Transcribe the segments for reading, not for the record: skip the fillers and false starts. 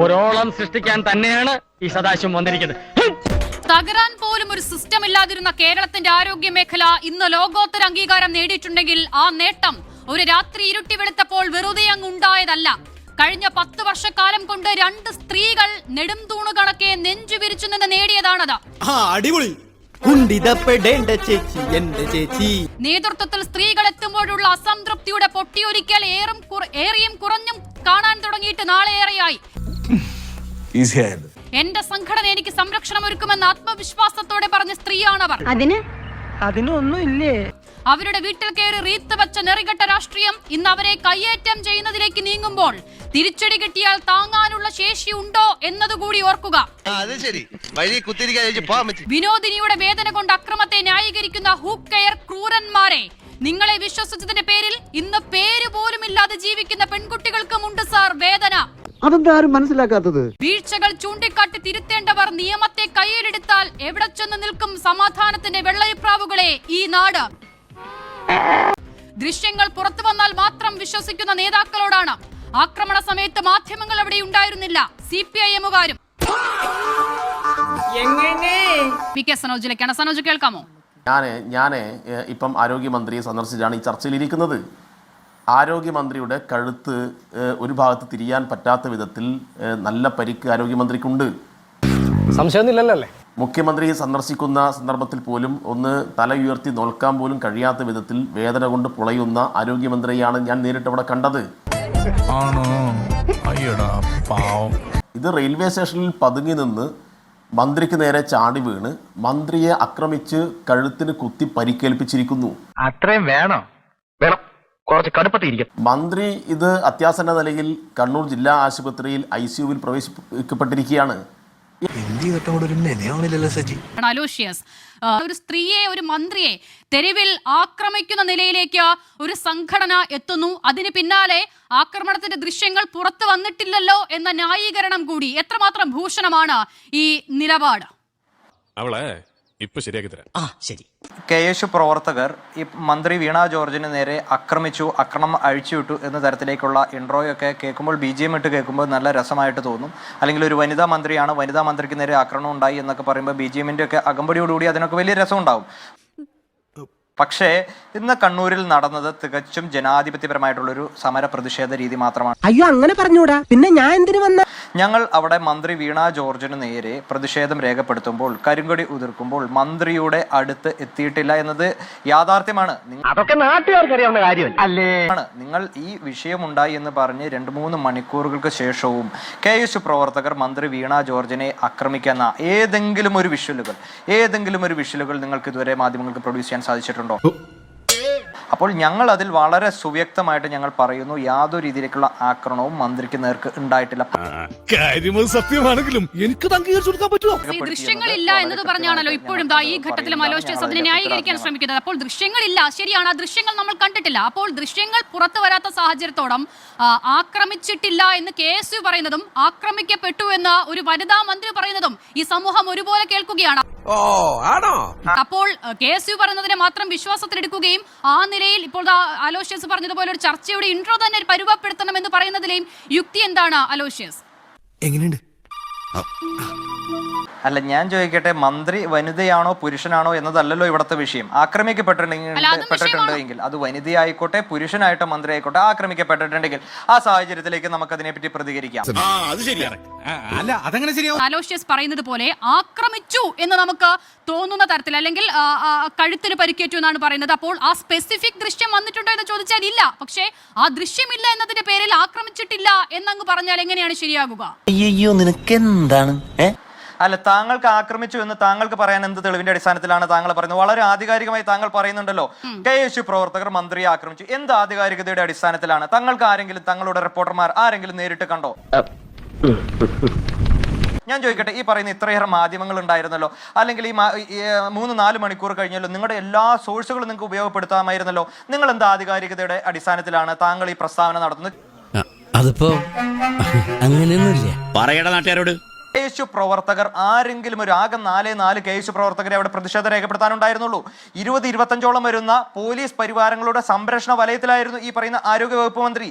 ഒരോളം സൃഷ്ടിക്കാൻ തന്നെയാണ് ഈ സദാശിവം വന്നിരിക്കുന്നത്. തകരാൻ പോലും ഒരു സിസ്റ്റം ഇല്ലാതിരുന്ന കേരളത്തിന്റെ ആരോഗ്യ മേഖല ഇന്ന് ലോകോത്തര അംഗീകാരം നേടിയിട്ടുണ്ടെങ്കിൽ ആ നേട്ടം ഒരു രാത്രി ഇരുട്ടി വെളുത്തപ്പോൾ വെറുതെ അങ്ങ് ഉണ്ടായതല്ല. കഴിഞ്ഞ 10 വർഷക്കാലം കൊണ്ട് 2 സ്ത്രീകൾ നെടും തൂണു കണക്കെ നെഞ്ചു വിരിച്ചു നിന്ന് നേടിയതാണത്. നേതൃത്വത്തിൽ സ്ത്രീകൾ എത്തുമ്പോഴുള്ള അസംതൃപ്തിയുടെ പൊട്ടിയൊരിക്കൽ ഏറിയും കുറഞ്ഞും കാണാൻ തുടങ്ങിയിട്ട് നാളെയേറെയായി. എന്റെ സംഘടന എനിക്ക് സംരക്ഷണം ഒരുക്കുമെന്ന് ആത്മവിശ്വാസത്തോടെ പറഞ്ഞ സ്ത്രീയാണവർ. അതിനൊന്നുമില്ലേ? അവരുടെ വീട്ടിൽ കയറി റീത്ത് വെച്ച നെറികെട്ട രാഷ്ട്രീയം ഇന്ന് അവരെ കയ്യേറ്റം ചെയ്യുന്നതിലേക്ക് നീങ്ങുമ്പോൾ തിരിച്ചടി കിട്ടിയാൽ താങ്ങാനുള്ള ശേഷി ഉണ്ടോ എന്നതുകൂടി ഓർക്കുക. വിനോദിനിയുടെ വേദന കൊണ്ട് അക്രമത്തെ ന്യായീകരിക്കുന്ന ഹൂ കെയർ ക്രൂരന്മാരെ, നിങ്ങളെ വിശ്വസിച്ചതിന്റെ പേരിൽ ഇന്ന് പേര് പോലും ഇല്ലാതെ ജീവിക്കുന്ന പെൺകുട്ടികൾക്കുമുണ്ട് സാർ വേദന. അതെന്താരും മനസ്സിലാക്കാത്തത്? വീഴ്ചകൾ ചൂണ്ടിക്കാട്ടി തിരുത്തേണ്ടവർ നിയമത്തെ കയ്യിലെടുത്താൽ എവിടെ ചെന്ന് നിൽക്കും സമാധാനത്തിന്റെ വെള്ളരിപ്രാവുകളെ ഈ നാട്? ദൃശ്യങ്ങൾ പുറത്തു വന്നാൽ മാത്രം വിശ്വസിക്കുന്ന നേതാക്കളോടാണ്. ആക്രമണ സമയത്ത് മാധ്യമങ്ങൾ അവിടെ ഉണ്ടായിരുന്നില്ല. CPIM-കാരും. പി കെ സനോജിലേക്കാണ്. സനോജ് കേൾക്കാമോ? ഞാന് ഇപ്പം ആരോഗ്യമന്ത്രിയെ സന്ദർശിച്ചാണ് ഈ ചർച്ചയിലിരിക്കുന്നത്. ആരോഗ്യമന്ത്രിയുടെ കഴുത്ത് ഒരു ഭാഗത്ത് തിരിയാൻ പറ്റാത്ത വിധത്തിൽ നല്ല പരിക്ക് ആരോഗ്യമന്ത്രിക്കുണ്ട്. സംശയമൊന്നുമില്ലല്ലേ? മുഖ്യമന്ത്രിയെ സന്ദർശിക്കുന്ന സന്ദർഭത്തിൽ പോലും ഒന്ന് തല ഉയർത്തി നോക്കാൻ പോലും കഴിയാത്ത വിധത്തിൽ വേദന കൊണ്ട് പുളയുന്ന ആരോഗ്യമന്ത്രിയാണ് ഞാൻ നേരിട്ട് അവിടെ കണ്ടത്. ഇത് റെയിൽവേ സ്റ്റേഷനിൽ പതുങ്ങി നിന്ന് മന്ത്രിക്ക് നേരെ ചാടി വീണ് മന്ത്രിയെ ആക്രമിച്ച് കഴുത്തിന് കുത്തി പരിക്കേൽപ്പിച്ചിരിക്കുന്നു. അത്രയും വേണം, കുറച്ച് കടുപ്പത്തിരിക്കും. മന്ത്രി ഇത് അത്യാസന്ന നിലയിൽ കണ്ണൂർ ജില്ലാ ആശുപത്രിയിൽ ICU-വിൽ പ്രവേശിപ്പിക്കപ്പെട്ടിരിക്കുകയാണ്. അലോഷ്യസ്, ഒരു സ്ത്രീയെ, ഒരു മന്ത്രിയെ തെരുവിൽ ആക്രമിക്കുന്ന നിലയിലേക്ക് ഒരു സംഘടന എത്തുന്നു. അതിന് പിന്നാലെ ആക്രമണത്തിന്റെ ദൃശ്യങ്ങൾ പുറത്തു വന്നിട്ടില്ലല്ലോ എന്ന ന്യായീകരണം കൂടി. എത്രമാത്രം ഭൂഷണമാണ് ഈ നിലപാട്? അവളെ ഇപ്പൊ ശരിയാക്കി തരാം. ശരി. KSU പ്രവർത്തകർ ഈ മന്ത്രി വീണ ജോർജിന് നേരെ അക്രമം അഴിച്ചുവിട്ടു എന്ന തരത്തിലേക്കുള്ള ഇൻട്രോയൊക്കെ കേൾക്കുമ്പോൾ BGM ഇട്ട് കേൾക്കുമ്പോൾ നല്ല രസമായിട്ട് തോന്നും. അല്ലെങ്കിൽ ഒരു വനിതാ മന്ത്രിയാണ്, വനിതാ മന്ത്രിക്ക് നേരെ ആക്രമണം ഉണ്ടായി എന്നൊക്കെ പറയുമ്പോൾ BGM-ന്റെ ഒക്കെ അകമ്പടിയോടുകൂടി അതിനൊക്കെ വലിയ രസമുണ്ടാവും. പക്ഷേ ഇന്ന് കണ്ണൂരിൽ നടന്നത് തികച്ചും ജനാധിപത്യപരമായിട്ടുള്ളൊരു സമര പ്രതിഷേധ രീതി മാത്രമാണ്. അയ്യോ, അങ്ങനെ പറഞ്ഞൂടാ. പിന്നെ ഞാൻ എന്തിനു വന്ന? ഞങ്ങൾ അവിടെ മന്ത്രി വീണ ജോർജിന് നേരെ പ്രതിഷേധം രേഖപ്പെടുത്തുമ്പോൾ, കരിങ്കൊടി ഉതിർക്കുമ്പോൾ മന്ത്രിയുടെ അടുത്ത് എത്തിയിട്ടില്ല എന്നത് യാഥാർത്ഥ്യമാണ്. അതൊക്കെ നാട്ടുകാർക്ക് അറിയാവുന്ന കാര്യമല്ലേ? നിങ്ങൾ ഈ വിഷയമുണ്ടായി എന്ന് പറഞ്ഞ് 2-3 മണിക്കൂറുകൾക്ക് ശേഷവും KSU പ്രവർത്തകർ മന്ത്രി വീണ ജോർജിനെ ആക്രമിക്കുന്ന ഏതെങ്കിലും ഒരു വിഷ്വലുകൾ നിങ്ങൾക്ക് ഇതുവരെ മാധ്യമങ്ങൾക്ക് പ്രൊഡ്യൂസ് ചെയ്യാൻ സാധിച്ചിട്ടുണ്ടോ? അപ്പോൾ ഞങ്ങൾ അതിൽ വളരെ സുവ്യക്തമായിട്ട് ഞങ്ങൾ പറയുന്നു, യാതൊരു രീതിയിലേക്കുള്ള ആക്രമണവും മന്ത്രിക്ക് നേർക്ക് ഉണ്ടായിട്ടില്ല. സത്യമാണെങ്കിലും എനിക്ക് ദൃശ്യങ്ങളില്ല എന്നത് പറഞ്ഞാണല്ലോ ഇപ്പോഴും ഈ ഘട്ടത്തിലും അലോഷ്യസ് അതിനെ ന്യായീകരിക്കാൻ ശ്രമിക്കുന്നത്. അപ്പോൾ ദൃശ്യങ്ങളില്ല, ശരിയാണ്, ആ ദൃശ്യങ്ങൾ നമ്മൾ കണ്ടിട്ടില്ല. അപ്പോൾ ദൃശ്യങ്ങൾ പുറത്തു വരാത്ത സാഹചര്യത്തോളം ആക്രമിച്ചിട്ടില്ല എന്ന് KSU പറയുന്നതും ആക്രമിക്കപ്പെട്ടു എന്ന് ഒരു വനിതാ മന്ത്രി പറയുന്നതും ഈ സമൂഹം ഒരുപോലെ കേൾക്കുകയാണ്. അപ്പോൾ KSU പറയുന്നതിനെ മാത്രം വിശ്വാസത്തിലെടുക്കുകയും ആ നിലയിൽ ഇപ്പോൾ അലോഷ്യസ് പറഞ്ഞതുപോലെ ഒരു ചർച്ചയുടെ ഇൻട്രോ തന്നെ പരുവപ്പെടുത്തണം എന്ന് പറയുന്നതിലെയും യുക്തി എന്താണ് അലോഷ്യസ്? എങ്ങനെയുണ്ട്? അല്ല, ഞാൻ ചോദിക്കട്ടെ, മന്ത്രി വനിതയാണോ പുരുഷനാണോ എന്നതല്ലല്ലോ ഇവിടുത്തെ വിഷയം. ആക്രമിക്കപ്പെട്ടിട്ടുണ്ടെങ്കിൽ അത് വനിതയായിക്കോട്ടെ പുരുഷനായിട്ടോ മന്ത്രി ആയിക്കോട്ടെ ആക്രമിക്കപ്പെട്ടിട്ടുണ്ടെങ്കിൽ ആ സാഹചര്യത്തിലേക്ക് നമുക്ക് അതിനെപ്പറ്റി പ്രതികരിക്കാം. അലോഷ്യസ് പറയുന്നത് പോലെ ആക്രമിച്ചു എന്ന് നമുക്ക് തോന്നുന്ന തരത്തിൽ, അല്ലെങ്കിൽ കഴുത്തിന് പരിക്കേറ്റു എന്നാണ് പറയുന്നത്. അപ്പോൾ ആ സ്പെസിഫിക് ദൃശ്യം വന്നിട്ടുണ്ടോ എന്ന് ചോദിച്ചാൽ ഇല്ല. പക്ഷേ ആ ദൃശ്യമില്ല എന്നതിന്റെ പേരിൽ ആക്രമിച്ചിട്ടില്ല എന്നങ്ങ് പറഞ്ഞാൽ എങ്ങനെയാണ് ശരിയാകുക? അയ്യോ, നിനക്ക് എന്താണ്? അല്ല, താങ്കൾക്ക് ആക്രമിച്ചു എന്ന് താങ്കൾക്ക് പറയാൻ എന്ത് തെളിവിന്റെ അടിസ്ഥാനത്തിലാണ് താങ്കൾ പറയുന്നത്? വളരെ ആധികാരികമായി താങ്കൾ പറയുന്നുണ്ടല്ലോ KSU പ്രവർത്തകർ മന്ത്രിയെ ആക്രമിച്ചു. എന്ത് ആധികാരികതയുടെ അടിസ്ഥാനത്തിലാണ്? താങ്കൾക്ക് ആരെങ്കിലും, തങ്ങളുടെ റിപ്പോർട്ടർമാർ ആരെങ്കിലും നേരിട്ട് കണ്ടോ? ഞാൻ ചോദിക്കട്ടെ, ഈ പറയുന്ന ഇത്രയേറെ മാധ്യമങ്ങൾ ഉണ്ടായിരുന്നല്ലോ, അല്ലെങ്കിൽ ഈ 3-4 മണിക്കൂർ കഴിഞ്ഞല്ലോ, നിങ്ങളുടെ എല്ലാ സോഴ്സുകളും നിങ്ങൾക്ക് ഉപയോഗപ്പെടുത്താമായിരുന്നല്ലോ. നിങ്ങൾ എന്ത് ആധികാരികതയുടെ അടിസ്ഥാനത്തിലാണ് താങ്കൾ ഈ പ്രസ്താവന നടത്തുന്നത്? അതിപ്പോ അങ്ങനെയൊന്നുമില്ല. പറയട നാട്ടുകാരോട്. KSU പ്രവർത്തകർ ആരെങ്കിലും ഒരു ആകെ 4 KSU പ്രവർത്തകരെ അവിടെ പ്രതിഷേധം രേഖപ്പെടുത്താനുണ്ടായിരുന്നുള്ളൂ. 20-25ഓളം വരുന്ന പോലീസ് പരിവാരങ്ങളുടെ സംരക്ഷണ വലയത്തിലായിരുന്നു ഈ പറയുന്ന ആരോഗ്യവകുപ്പ് മന്ത്രി.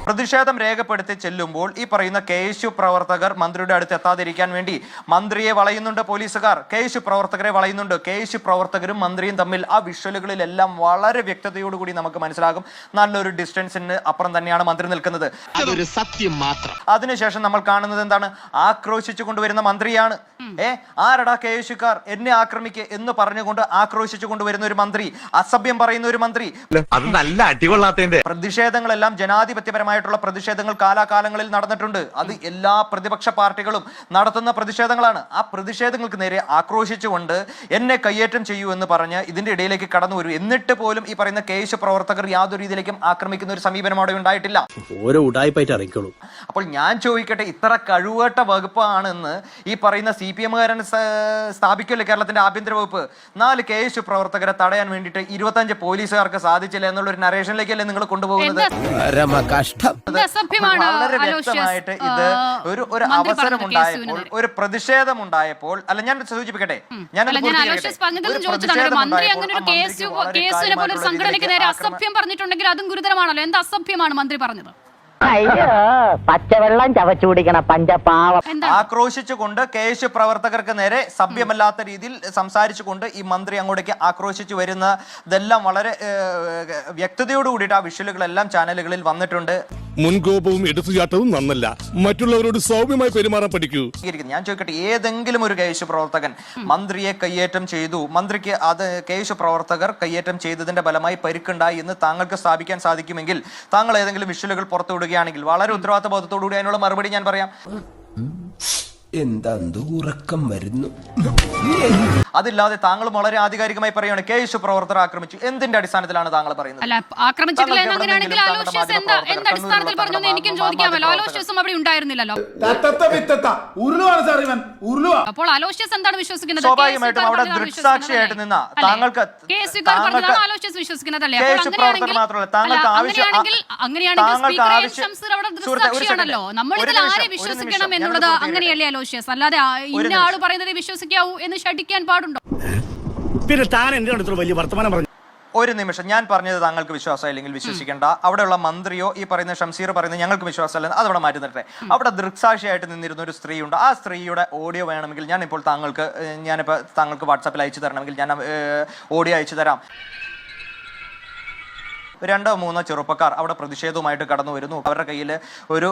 പ്രതിഷേധം രേഖപ്പെടുത്തി ചെല്ലുമ്പോൾ ഈ പറയുന്ന KSU പ്രവർത്തകർ മന്ത്രിയുടെ അടുത്ത് എത്താതിരിക്കാൻ വേണ്ടി മന്ത്രിയെ വളയുന്നുണ്ട് പോലീസുകാർ, KSU പ്രവർത്തകരെ വളയുന്നുണ്ട്. KSU പ്രവർത്തകരും മന്ത്രിയും തമ്മിൽ ആ വിഷ്വലുകളിലെല്ലാം വളരെ വ്യക്തതയോടുകൂടി നമുക്ക് മനസ്സിലാകും നല്ലൊരു ഡിസ്റ്റൻസിന് അപ്പുറം തന്നെയാണ് മന്ത്രി നിൽക്കുന്നത്. അതൊരു സത്യം മാത്രം. അതിനുശേഷം നമ്മൾ കാണുന്നത് എന്താണ്? ആക്രോശിച്ചു കൊണ്ടുവരുന്ന മന്ത്രിയാണ്. ആരടാ KSUക്കാർ എന്നെ ആക്രമിക്കുക എന്ന് പറഞ്ഞുകൊണ്ട് ആക്രോശിച്ചു കൊണ്ടുവരുന്ന ഒരു മന്ത്രി, അസഭ്യം പറയുന്ന ഒരു മന്ത്രി. അത് നല്ല അടികൊള്ളാത്തതിന്റെ. പ്രതിഷേധങ്ങളെല്ലാം ജനാധിപത്യപരമായിട്ടുള്ള പ്രതിഷേധങ്ങൾ കാലാകാലങ്ങളിൽ നടന്നിട്ടുണ്ട്. അത് എല്ലാ പ്രതിപക്ഷ പാർട്ടികളും നടത്തുന്ന പ്രതിഷേധങ്ങളാണ്. ആ പ്രതിഷേധങ്ങൾക്ക് നേരെ ആക്രോശിച്ചുകൊണ്ട് എന്നെ കയ്യേറ്റം ചെയ്യൂ എന്ന് പറഞ്ഞ് ഇതിന്റെ ഇടയിലേക്ക് കടന്നു വരും. എന്നിട്ട് പോലും ഈ പറയുന്ന KSU പ്രവർത്തകർ യാതൊരു രീതിയിലേക്കും ആക്രമിക്കുന്ന ഒരു സമീപനം അവിടെ ഉണ്ടായിട്ടില്ല. ഓരോ ഉടായിപ്പായിട്ട് അറിയിക്കോളൂ. അപ്പോൾ ഞാൻ ചോദിക്കട്ടെ, ഇത്ര കഴിവേട്ട വകുപ്പാണെന്ന് ഈ പറയുന്ന CPM-കാരൻ സ്ഥാപിക്കുമല്ലോ കേരളത്തിന്റെ ആഭ്യന്തര വകുപ്പ്. 4 KSU പ്രവർത്തകരെ തടയാൻ വേണ്ടിയിട്ട് 25 പോലീസുകാർക്ക് സാധിച്ചില്ല എന്നുള്ള ഒരു നരേഷനിലേക്കല്ലേ നിങ്ങൾ കൊണ്ടുപോകുന്നത്? വളരെ വ്യക്തമായിട്ട് ഇത് ഒരു അവസരം ഉണ്ടായപ്പോൾ, ഒരു പ്രതിഷേധം ഉണ്ടായപ്പോൾ, അല്ല ഞാൻ സൂചിപ്പിക്കട്ടെ, അസഭ്യം പറഞ്ഞിട്ടുണ്ടെങ്കിൽ അതും ഗുരുതരമാണല്ലോ. എന്ത് അസഭ്യമാണ് മന്ത്രി പറഞ്ഞത്? അയ്യോ, പച്ചവെള്ളം ചവച്ചു കുടിക്കണ പഞ്ചപാവം. ആക്രോശിച്ചുകൊണ്ട് KSU പ്രവർത്തകർക്ക് നേരെ സഭ്യമല്ലാത്ത രീതിയിൽ സംസാരിച്ചുകൊണ്ട് ഈ മന്ത്രി അങ്ങോട്ടേക്ക് ആക്രോശിച്ചു വരുന്നതെല്ലാം വളരെ വ്യക്തതയോട് കൂടിയിട്ട് ആ വിഷ്വലുകളെല്ലാം ചാനലുകളിൽ വന്നിട്ടുണ്ട്. മുൻകോപവും എടുത്തുചാട്ടവും നന്നല്ല, മറ്റുള്ളവരോട് സൗമ്യമായി പെരുമാറാൻ പഠിക്കൂ. ഞാൻ ചോദിക്കട്ടെ, ഏതെങ്കിലും ഒരു KSU പ്രവർത്തകൻ മന്ത്രിയെ കയ്യേറ്റം ചെയ്തു, മന്ത്രിക്ക് അത് KSU പ്രവർത്തകർ കയ്യേറ്റം ചെയ്തതിന്റെ ഫലമായി പരിക്കുണ്ടായി എന്ന് താങ്കൾക്ക് സ്ഥാപിക്കാൻ സാധിക്കുമെങ്കിൽ താങ്കൾ ഏതെങ്കിലും വിഷ്വലുകൾ പുറത്തുവിടുകയാണെങ്കിൽ വളരെ ഉത്തരവാദിത്ത ബോധത്തോടുകൂടി അതിനുള്ള മറുപടി ഞാൻ പറയാം. എന്താ ഉറക്കം വരുന്നു? അതില്ലാതെ താങ്കൾ വളരെ ആധികാരികമായി പറയുകയാണ് KSU പ്രവർത്തകർ ആക്രമിച്ചു. എന്തിന്റെ അടിസ്ഥാനത്തിലാണ് താങ്കൾ പറയുന്നത്? അല്ല, ആക്രമിച്ചിട്ടില്ല അങ്ങനെയാണെങ്കിൽ അലോഷ്യസ് എന്ത് അടിസ്ഥാനത്തിൽ പറഞ്ഞു എനിക്കും ചോദിക്കാമല്ലോ. അലോഷ്യസും അവിടെ ഉണ്ടായിരുന്നില്ലല്ലോ. അപ്പോൾ അലോഷ്യസ് എന്താണ് വിശ്വസിക്കുന്നത്? സ്വാഭാവികമായിട്ടും അവിടെ ദൃക്സാക്ഷിയായിട്ട് നിന്ന താങ്കൾക്ക് അലോഷ്യസ് വിശ്വസിക്കുന്നതല്ലേ? അങ്ങനെയാണെങ്കിൽ നമ്മളിതിൽ ആരെ വിശ്വസിക്കണം എന്നുള്ളത് അങ്ങനെയല്ലേ അലോഷ്യസ്? അല്ലാതെ ഇന്ന ആള് പറയുന്നത് വിശ്വസിക്കാവൂ എന്ന് ശഠിക്കാൻ പാടുണ്ടോ? പിന്നെ താൻ എന്തിനാണ് വലിയ വർത്തമാനം പറഞ്ഞു? ഒരു നിമിഷം, ഞാൻ പറഞ്ഞത് താങ്കൾക്ക് വിശ്വാസമില്ലെങ്കിൽ വിശ്വസിക്കേണ്ട. അവിടെയുള്ള മന്ത്രിയോ ഈ പറയുന്ന ഷംസീർ പറയുന്നത് ഞങ്ങൾക്ക് വിശ്വാസമല്ല, അതവിടെ മാറ്റി നിർത്തട്ടെ. അവിടെ ദൃക്സാക്ഷിയായിട്ട് നിന്നിരുന്ന ഒരു സ്ത്രീയുണ്ട്. ആ സ്ത്രീയുടെ ഓഡിയോ വേണമെങ്കിൽ ഞാനിപ്പോൾ താങ്കൾക്ക് വാട്സാപ്പിൽ അയച്ചു തരണമെങ്കിൽ ഞാൻ ഓഡിയോ അയച്ചു തരാം. 2-3 ചെറുപ്പക്കാർ അവിടെ പ്രതിഷേധവുമായിട്ട് കടന്നു വരുന്നു. അവരുടെ കയ്യിൽ ഒരു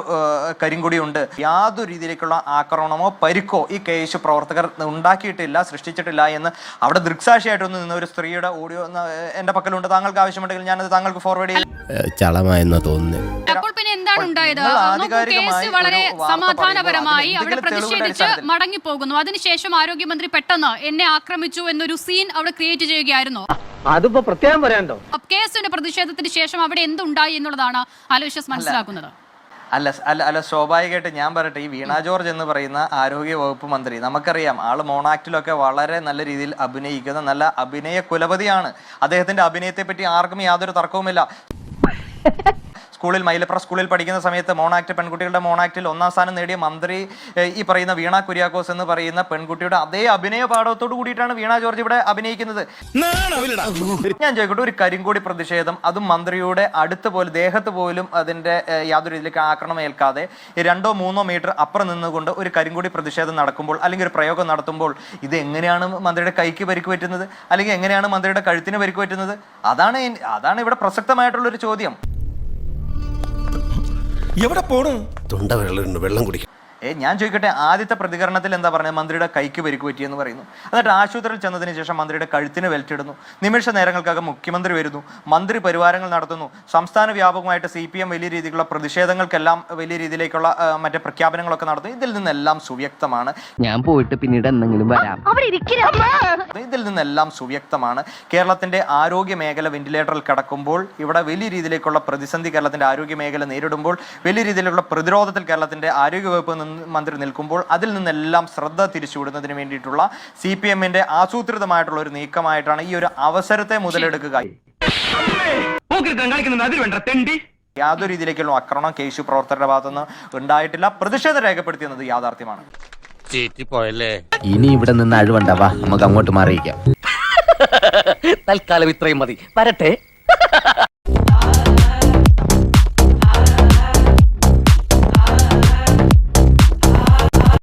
കരിങ്കൊടിയുണ്ട്. യാതൊരു രീതിയിലേക്കുള്ള ആക്രമണമോ പരിക്കോ ഈ KSU പ്രവർത്തകർ ഉണ്ടാക്കിയിട്ടില്ല, സൃഷ്ടിച്ചിട്ടില്ല എന്ന് അവിടെ ദൃക്സാക്ഷിയായിട്ടൊന്ന് നിന്ന ഒരു സ്ത്രീയുടെ ഓഡിയോ എന്റെ പക്കലുണ്ട്. താങ്കൾക്ക് ആവശ്യമുണ്ടെങ്കിൽ ഞാനത് താങ്കൾക്ക് ഫോർവേഡ് ചെയ്യാം. അപ്പോൾ പിന്നെ എന്താണ് ഉണ്ടായത്? വളരെ സമാധാനപരമായി അവിടെ പ്രതിഷേധിച്ച് മടങ്ങിപ്പോകുന്നു. അതിനുശേഷം ആരോഗ്യമന്ത്രി പെട്ടെന്ന് എന്നെ ആക്രമിച്ചു എന്നൊരു സീൻ അവിടെ ക്രിയേറ്റ് ചെയ്യുകയായിരുന്നു. അതിപ്പോ പ്രത്യേകം പറയാണ്ടോ? KSUവിന്റെ പ്രതിഷേധത്തിന് ശേഷം അവിടെ എന്തുണ്ടായി എന്നുള്ളതാണ് അലോഷ്യസ് മനസ്സിലാക്കുന്നത്. അല്ല സ്വാഭാവികമായിട്ട് ഞാൻ പറയട്ടെ, ഈ വീണ ജോർജ് എന്ന് പറയുന്ന ആരോഗ്യ വകുപ്പ് മന്ത്രി നമുക്കറിയാം, ആള് മോണാക്ടിലൊക്കെ വളരെ നല്ല രീതിയിൽ അഭിനയിക്കുന്ന നല്ല അഭിനയ കുലപതിയാണ്. അദ്ദേഹത്തിന്റെ അഭിനയത്തെ പറ്റി ആർക്കും യാതൊരു തർക്കവുമില്ല. സ്കൂളിൽ മൈലപ്ര സ്കൂളിൽ പഠിക്കുന്ന സമയത്ത് മോണാക്ട്, പെൺകുട്ടികളുടെ മോണാക്ടിൽ 1ാം സ്ഥാനം നേടിയ മന്ത്രി ഈ പറയുന്ന വീണ കുര്യാക്കോസ് എന്ന് പറയുന്ന പെൺകുട്ടിയുടെ അതേ അഭിനയ പാഠവത്തോട് കൂടിയിട്ടാണ് വീണ ജോർജ് ഇവിടെ അഭിനയിക്കുന്നത്. ഞാൻ ചോദിക്കട്ടെ, ഒരു കരിങ്കൊടി പ്രതിഷേധം, അതും മന്ത്രിയുടെ അടുത്ത് പോലും ദേഹത്ത് പോലും അതിന്റെ യാതൊരു രീതിയിലേക്ക് ആക്രമണം ഏൽക്കാതെ 2-3 മീറ്റർ അപ്പുറം നിന്നുകൊണ്ട് ഒരു കരിങ്കൊടി പ്രതിഷേധം നടക്കുമ്പോൾ അല്ലെങ്കിൽ ഒരു പ്രയോഗം നടത്തുമ്പോൾ ഇത് എങ്ങനെയാണ് മന്ത്രിയുടെ കൈക്ക് പരിക്ക് പറ്റുന്നത്, അല്ലെങ്കിൽ എങ്ങനെയാണ് മന്ത്രിയുടെ കഴുത്തിന് പരിക്ക് പറ്റുന്നത്? അതാണ് ഇവിടെ പ്രസക്തമായിട്ടുള്ള ഒരു ചോദ്യം. എവിടെ പോണു? തൊണ്ട വെള്ളം കുടിക്കും. ഞാൻ ചോദിക്കട്ടെ, ആദ്യത്തെ പ്രതികരണത്തിൽ എന്താ പറഞ്ഞത്? മന്ത്രിയുടെ കൈക്ക് പരിക്ക് പറ്റിയെന്ന് പറയുന്നു. എന്നിട്ട് ആശുപത്രിയിൽ ചെന്നതിന് ശേഷം മന്ത്രിയുടെ കഴുത്തിന് വെൽറ്റിടുന്നു. നിമിഷ നേരങ്ങൾക്കകം മുഖ്യമന്ത്രി വരുന്നു, മന്ത്രി പരിവാരങ്ങൾ നടത്തുന്നു. സംസ്ഥാന വ്യാപകമായിട്ട് CPM വലിയ രീതിയിലുള്ള പ്രതിഷേധങ്ങൾക്കെല്ലാം വലിയ രീതിയിലേക്കുള്ള മറ്റേ പ്രഖ്യാപനങ്ങളൊക്കെ നടത്തുന്നു. ഇതിൽ നിന്നെല്ലാം സുവ്യക്തമാണ്, ഞാൻ പോയിട്ട് പിന്നീട് എന്തെങ്കിലും വരാം. ഇതിൽ നിന്നെല്ലാം സുവ്യക്തമാണ് കേരളത്തിന്റെ ആരോഗ്യ മേഖല വെന്റിലേറ്ററിൽ കിടക്കുമ്പോൾ, ഇവിടെ വലിയ രീതിയിലേക്കുള്ള പ്രതിസന്ധി കേരളത്തിന്റെ ആരോഗ്യ മേഖല നേരിടുമ്പോൾ, വലിയ രീതിയിലുള്ള പ്രതിരോധത്തിൽ കേരളത്തിന്റെ ആരോഗ്യവകുപ്പ് മന്ത്രി നിൽക്കുമ്പോൾ അതിൽ നിന്നെല്ലാം ശ്രദ്ധ തിരിച്ചുവിടുന്നതിന് വേണ്ടിയിട്ടുള്ള CPM-ന്റെ ആസൂത്രിതമായിട്ടുള്ള ഒരു നീക്കമായിട്ടാണ് ഈ ഒരു അവസരത്തെ മുതലെടുക്കുക. യാതൊരു രീതിയിലേക്കുള്ള ആക്രമണം KSU പ്രവർത്തകരുടെ ഭാഗത്തുനിന്ന് ഉണ്ടായിട്ടില്ല. പ്രതിഷേധം രേഖപ്പെടുത്തിയെന്നത് യാഥാർത്ഥ്യമാണ്. ഇനി ഇവിടെ നിന്ന് അഴിവണ്ടാവാ, നമുക്ക് അങ്ങോട്ട് മാറിയിക്കാം. തൽക്കാലം ഇത്രയും മതി. വരട്ടെ.